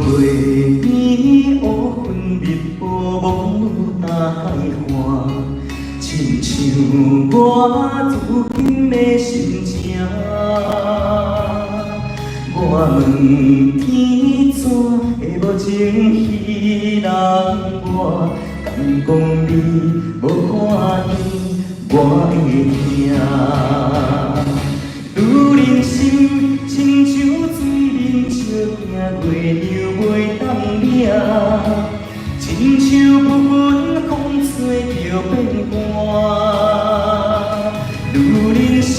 月暝乌云密布，梦露大海岸，亲像我如今的心情。我问天怎会无情戏人我，敢讲你无看见我会疼。女人心亲像水面笑行，月亮袂当领，亲像不分风吹就变寒。女人心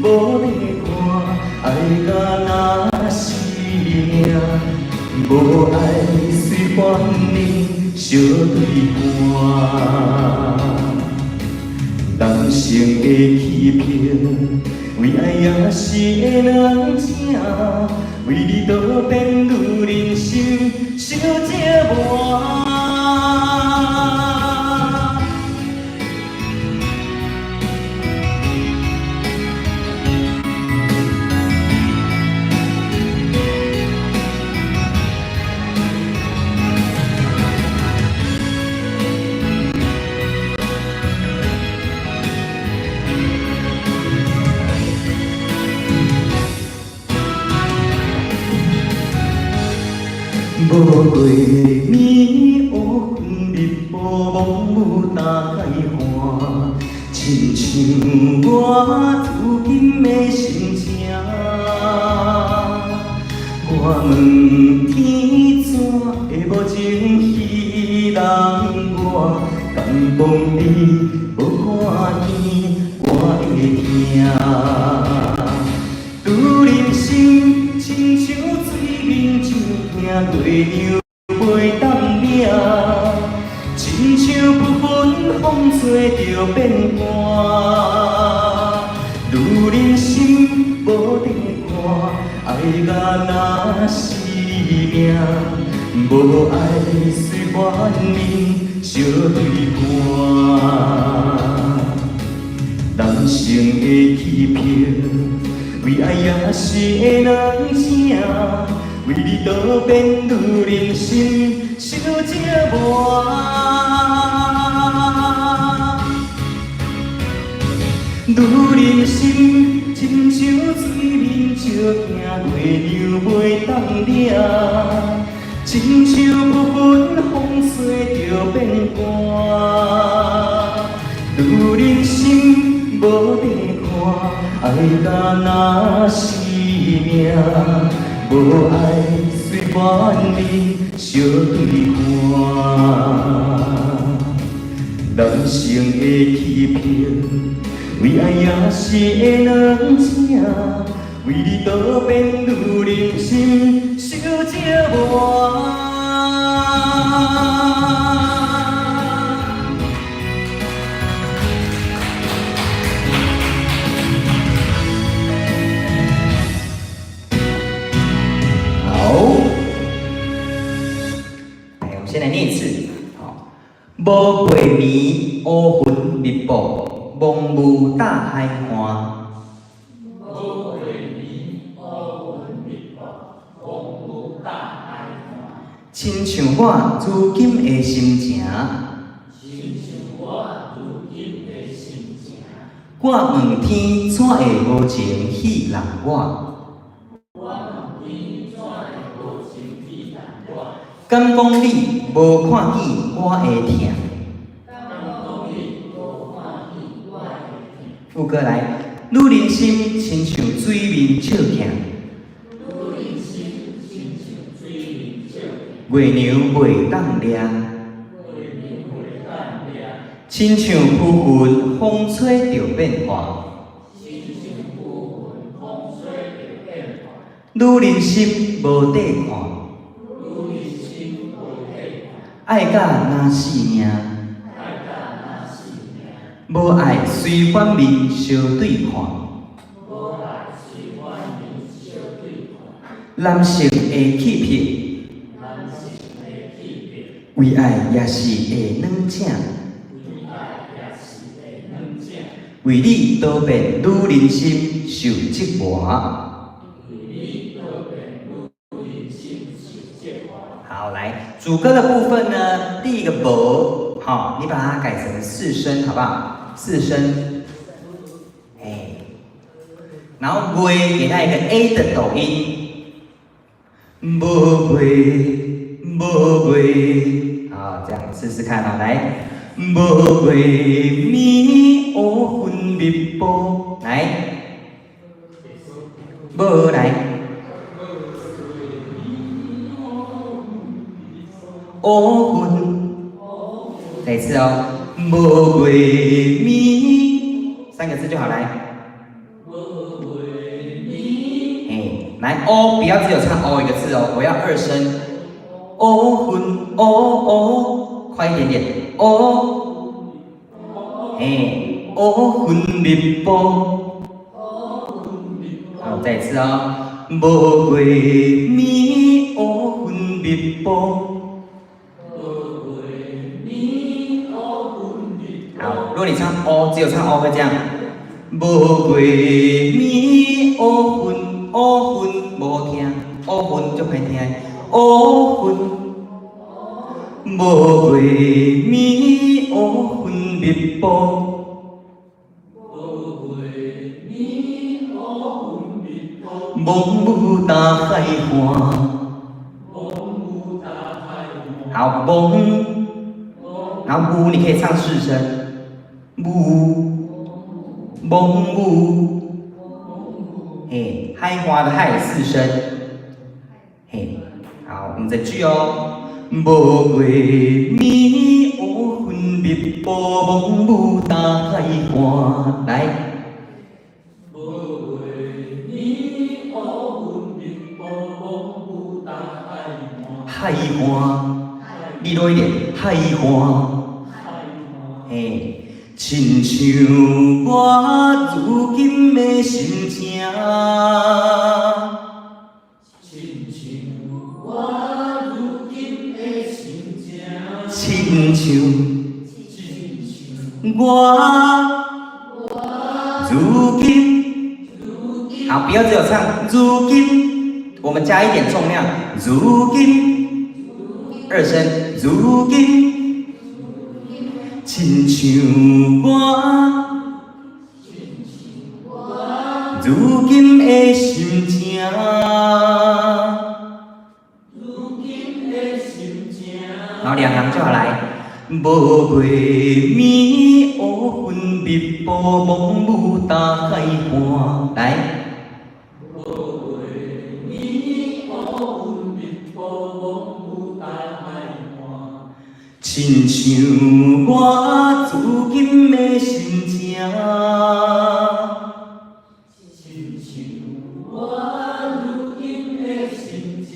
无咧看，爱甲若是命，无爱随反人相对半。人生的欺骗，为爱也是会软情，为你倒变女人心小这盘。无月暝乌云密布，梦露大海岸，亲像我如今的心情。我问天怎会无情戏人我，敢讲你无看见我会疼。女人心亲像水面照镜，月亮袂当领，亲像不分风吹就变寒。女人心无地看，爱甲若是命，无爱随反人相对半。人生的欺骗，为爱也是会软情，为你倒变女人心小这盘。女人心亲像水面照镜，月亮袂当领，亲像不分风吹就变寒。女人心无地看，爱甲若是命，无爱随反人相对半。人生的欺骗，为爱也是会软情，为你倒变女人心小这盘。先来念一次，无月暝乌云密布，蒙雾大海岸。无月暝乌云密布，蒙雾大海岸。亲像我如今的心情，亲像我如今的心情。我问天怎会无情戏人我？敢讲你无看见我会疼？副歌来，女人心亲像水面照镜，月亮袂当亮，亲像浮云风吹就变化。女人心无地看。爱甲若是命，无爱随反面相对看。男性的欺骗，为爱也是会软情，为你倒变女人心受折磨。主歌的部分呢，第一个无，好，你把它改成四声，好不好？四声，哎，然后尾给它一个 A 的抖音，无尾，无尾，好，这样试试看啊，来，无尾咪乌分密布，来，无来。乌云，再一次哦，无月咪，三个字就好来。无月咪，哎，来哦，不要只有唱哦一个字哦，我要二声。乌云，哦哦，快一点点，哦，哎，乌云密布，好，再一次哦，无月咪，乌云密布。好，如果你唱哦，只有唱哦会这样。无月咪乌云，乌云无听，乌云就歹听。乌云，无月咪乌云密布。蒙雾大海岸。好，蒙，然后雾你可以唱四声。雾，蒙雾，嘿，海花的海四声，嘿，好，我们再句哦。无月咪乌云密布，蒙雾大海岸，来。无月咪乌云密布，蒙雾大海岸。海岸，离多一点，海岸。嘿，亲像我如今的心情，亲像我如今的心情，亲像我如今，好，不要只有唱如今，我们加一点重量，如今，二声，如今。亲像我如今的心情，然后两行就好来。无月咪乌云密布，蒙雾大海岸，来。无月咪乌云密布，蒙雾大海岸。亲像我如今的心情，亲像我如今的心情。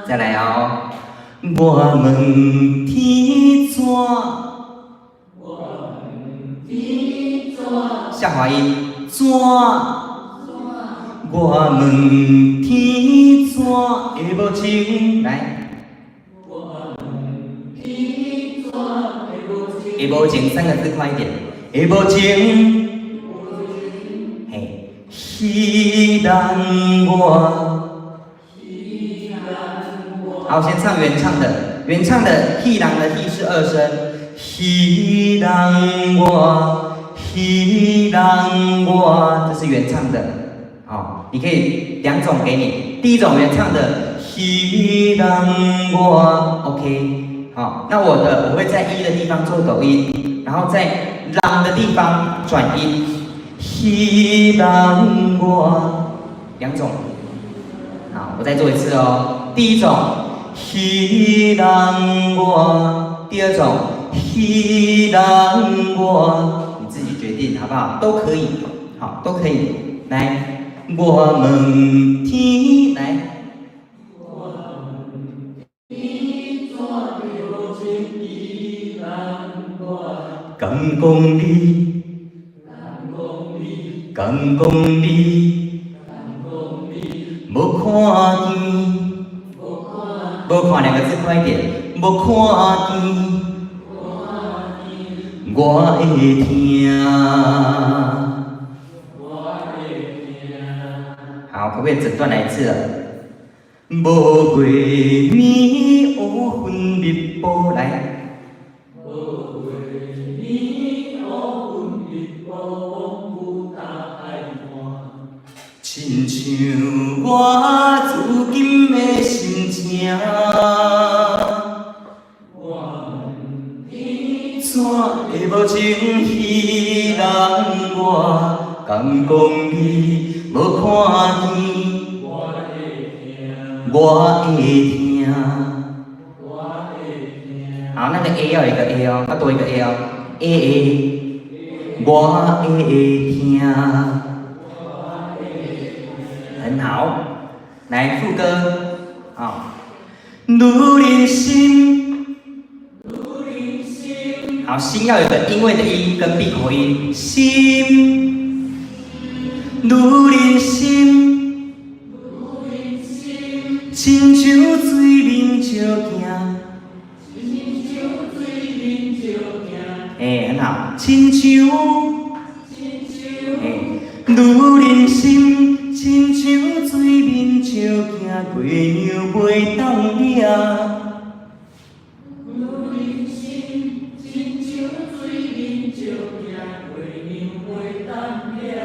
再来哦，我问天怎？我问天怎？下滑音怎？我问天怎会无情？来。会无情三个字快一点，会无情，嘿，稀难我。好，先唱原唱的，原唱的稀难的稀是二声，稀难我，稀难我，这是原唱的，好，你可以两种给你，第一种原唱的稀难我 ，OK。好，那我会在一的地方做抖音，然后在啷的地方转音，稀难我，两种。好，我再做一次哦。第一种稀难我，第二种稀难我，你自己决定好不好？都可以，好，都可以。来，我们天来。敢讲你，敢讲你，无看见，无看两个字快一点，无看见，我会听。好，可不可以整段来一次了？无过年乌云密布来。 亲像我如今的心情，怎会无情戏人我敢讲你无看见，我会听。好，那个 A 要有一个 A 哦，要多一个 A 哦，A， 我会听。很好。来副歌，好，女人心，好，心要有一个音位的音跟闭口音，心，女人心，亲像水面照行。 哎，很好。亲像，女人心，亲像水面照行，月亮袂当掠。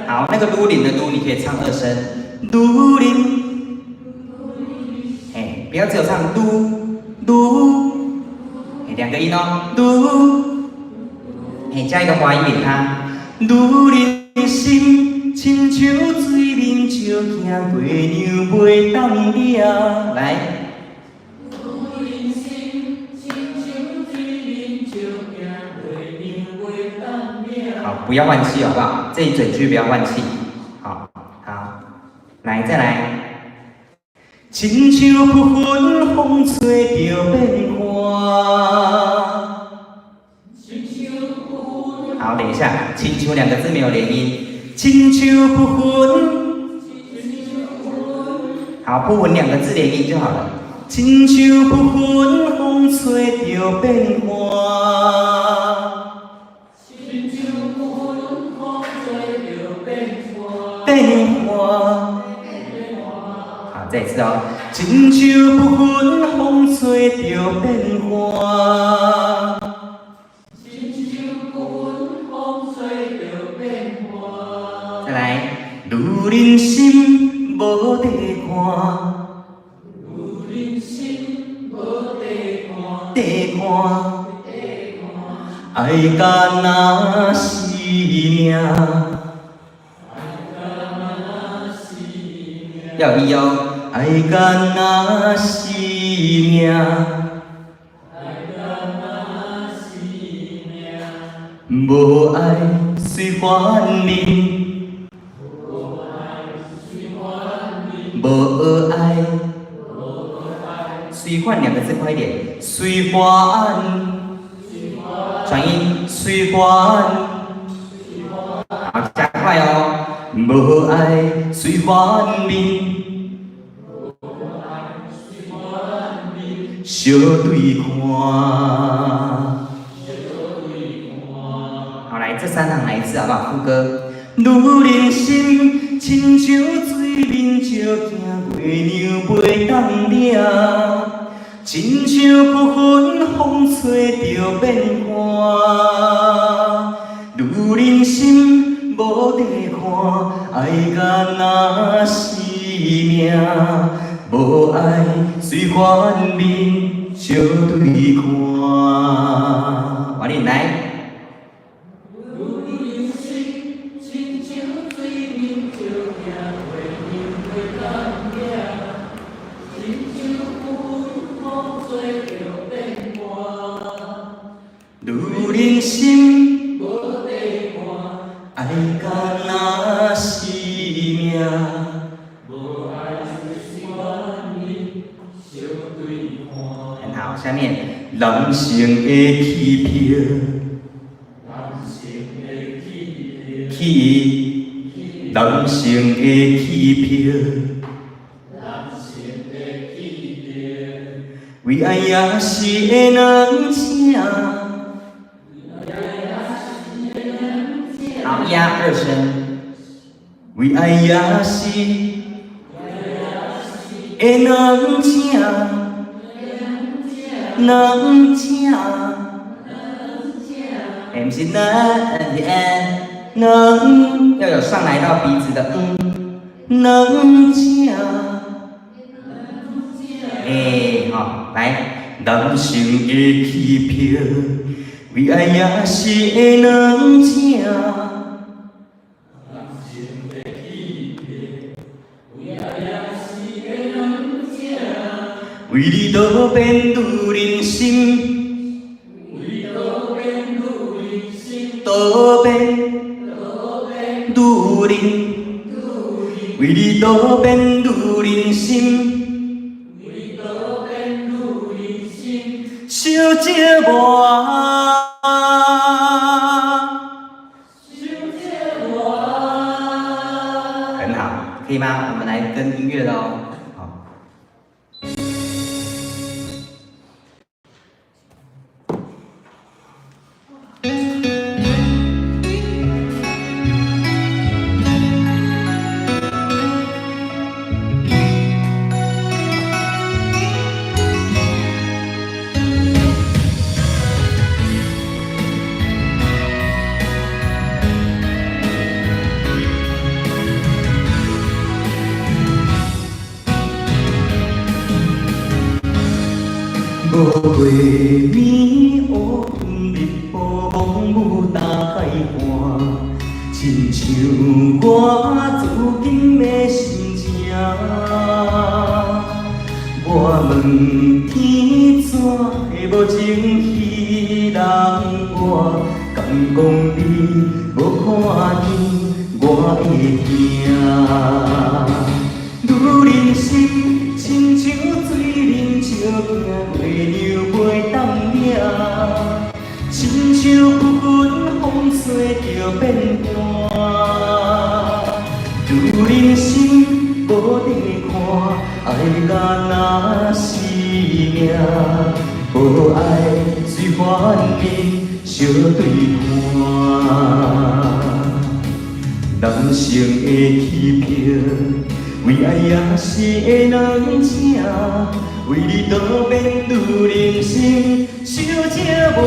好，那个撸铃的撸，你可以唱二声。女人，哎，不要只有唱撸撸，哎，两个音哦。女，哎，加一个滑音给他。女人心，亲像水面照行，月亮袂当掠。来。 好，不要换气，好不好？这一整句不要换气。好，好，来，再来。亲像不分风吹着变化。好，等一下，亲像两个字没有连音。亲像不分，好，不稳两个字连音就好了。亲像不分风吹着变化。 变化，好，再一次哦。亲像不分风吹着变化。再来。女人心无地看，地看，爱甲那是命。 要有一哦。爱甲那是命，无爱随反面，无爱随换两个字快一点。随反，转音。随反，好，加快哦。无爱随反面。 小对看，好，来这三行来一次好不好？副歌。女人心亲像水面照行，月亮袂当掠，亲像不分风吹着变化。女人心无地看，爱甲那是命。 无爱随反面，小对看。王林来。女人心无地看，爱甲那是命。 很好，下面。人生的起票，人生的起票，为爱也是会两请。好，压二声。为爱也是的软正，软正，不是软，要有上来到鼻子的软正。好，来。 人生的起票，为爱也是会软正。为你多变愈人心，多变愈人，为你多变愈人心。 小姐我，很好，可以吗？我们来跟音乐喽。好。无月暝乌云密布，蒙雾打开看，亲像我自今的心情。我问天怎会无情戏人我，敢讲你无看见我会惊。女人心亲像水面石行，月亮袂当领，亲像不分风吹着变寒。女人心无地看，爱甲若是命，无爱随反面相对看。人生的起票。 为爱也是会软正，为你多变愈人心，小姐我。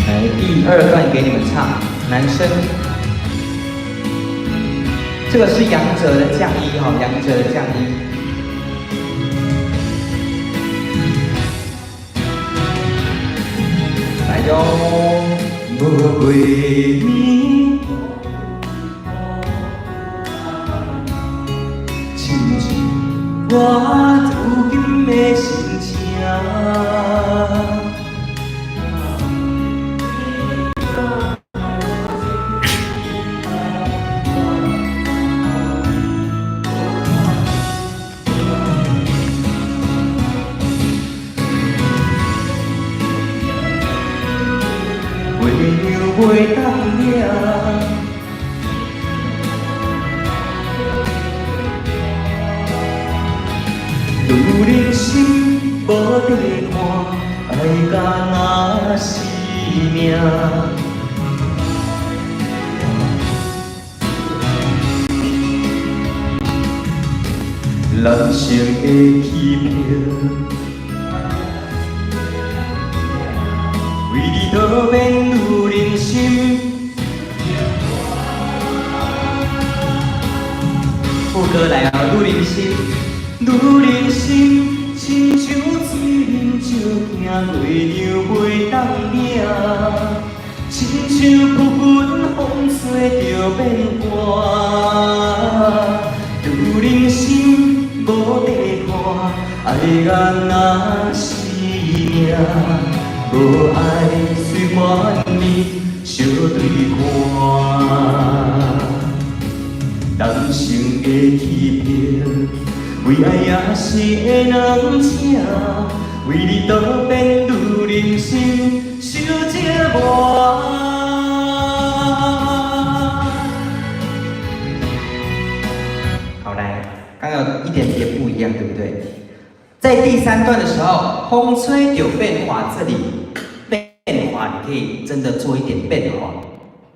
来，第2段给你们唱，男生。这个是杨哲的降一哈，杨哲的降一。 来哟！无月暝，亲像我如今的心情。袂当领，女人心无地看，爱甲若是命。人生的起票。 为你多变愈人心，副歌来啊，愈人心，愈人心，亲像水面石行，月亮袂当领，亲像不分风吹着变寒。愈人心无地看，爱甲若是命。 无爱随反面相对看，人生的起票，为爱也是会软正，为你多变愈人心，小姐我。好来，刚刚有一点点不一样，对不对？在第3段的时候，风吹有变化，这里变化你可以真的做一点变化。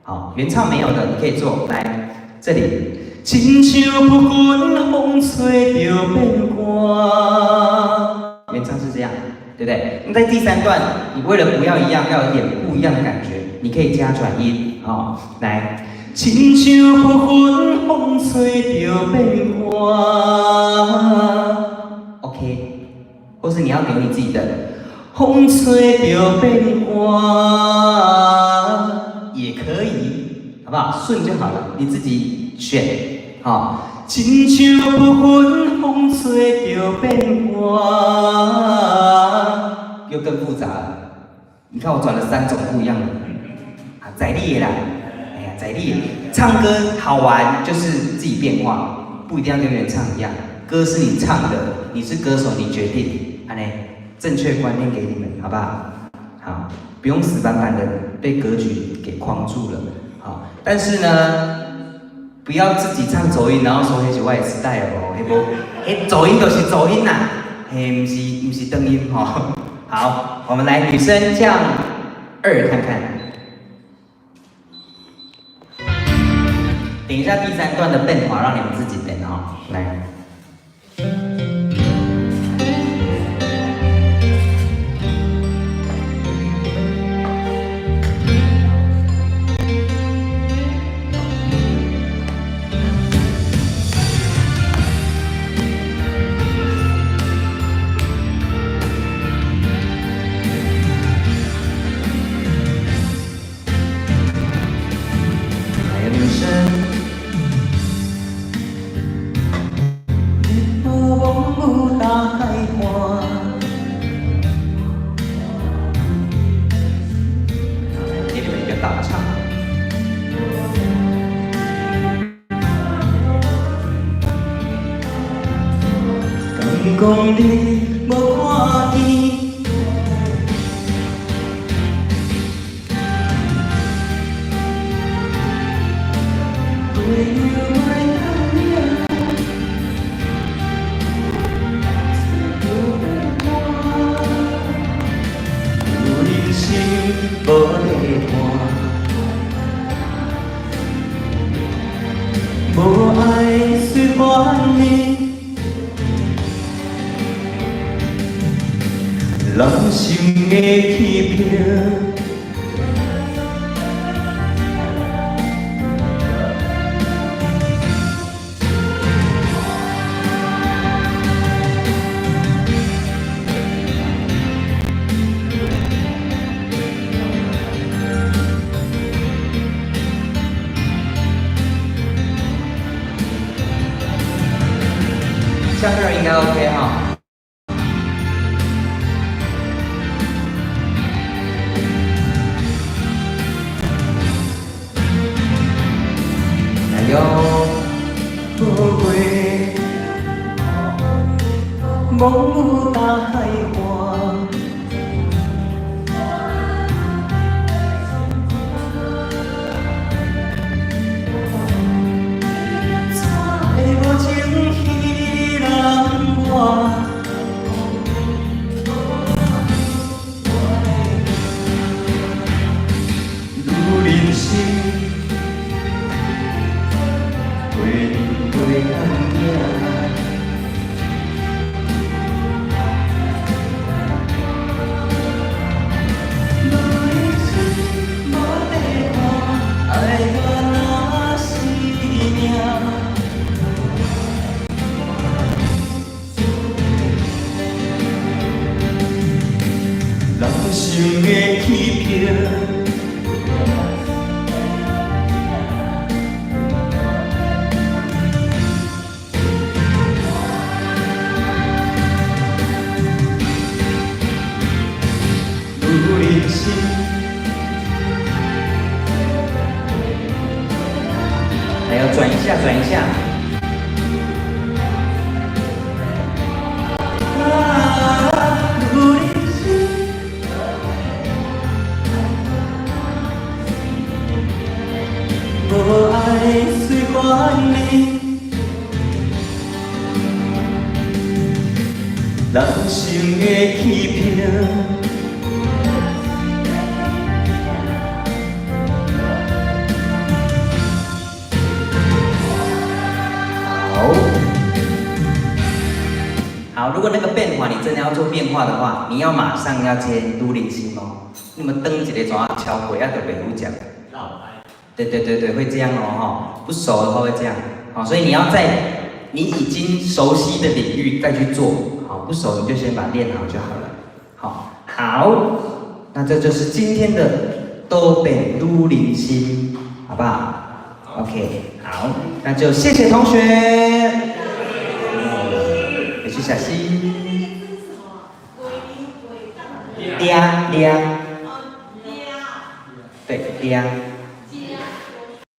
好，原唱没有的，你可以做。来，这里。亲像不管风吹着变化，原唱是这样，对不对？那在第3段，你为了不要一样，要有点不一样的感觉，你可以加转音啊、来，亲像不管风吹着变化 ，OK， 或是你要留你自己的，风吹着变化也可以，好不好？顺就好了，你自己选。好，亲像不管风吹着变化，又更复杂了。你看我转了3种不一样的，啊，在地啦，哎呀，在地唱歌好玩，就是自己变化，不一定要跟原唱一样。歌是你唱的，你是歌手，你决定。安呢，正确观念给你们，好不好？好，不用死板板的被格局给框住了。好，但是呢。不要自己唱走音，然后说那是我的style哦，那无，那走音就是走音呐，嘿，不是登音哈。好，我们来女生降2看看。等一下第3段的变化，让你们自己变哈，来。讲你无看见，为了爱他呀，有人生无地伴，无爱随缘的。人心的欺骗，降2应该 OK 哈。有富贵，梦雾大海花，会无情戏人我，如人生。人生的欺骗，有人生，还要转一下，转一下。无爱随缘的，人生的起票。好，如果那个变化你真的要做变化的话，你要马上要接都灵心哦。那么登几个怎样敲鬼要得北路讲。对，会这样哦哈，不熟的话会这样。好，所以你要在你已经熟悉的领域再去做，好，不熟你就先把它练好就好了。好，那这就是今天的都北都灵心，好不好 ？OK， 好，那就谢谢同学。回去小心。嗲，对嗲。